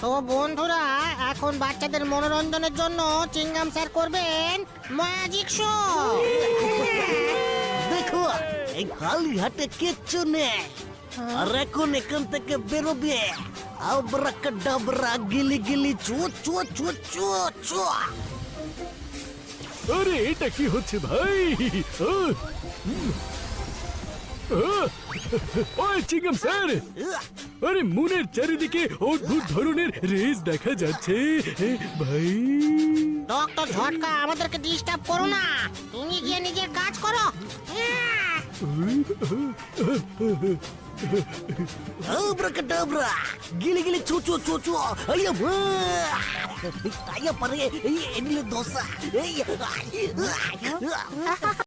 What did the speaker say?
তো বন্ধুরা, এখন বাচ্চাদের মনোরঞ্জনের জন্য চিংগাম স্যার করবেন ম্যাজিক শো। দেখো, এই খালি হাতে কিচ্ছু নেই। আর এখন এখান থেকে বেরোবে আবরাকাডাবরা, গিলি গিলি চু চু চু চু চু। আরে এটা কি হচ্ছে ভাই? ওই চিংগাম স্যার, আরে মুনের চারিদিকে অদ্ভুত ধরনের রেস দেখা যাচ্ছে ভাই। ডক্টর ঝটকা, আমাদেরকে ডিস্টার্ব করো না, তুমি গিয়ে নিজের কাজ করো। আবরাকাডাবরা, গিলি গিলি চু চু চু চু। আইয়া মা, আইয়া পারে এই এনিলে দোসা। এই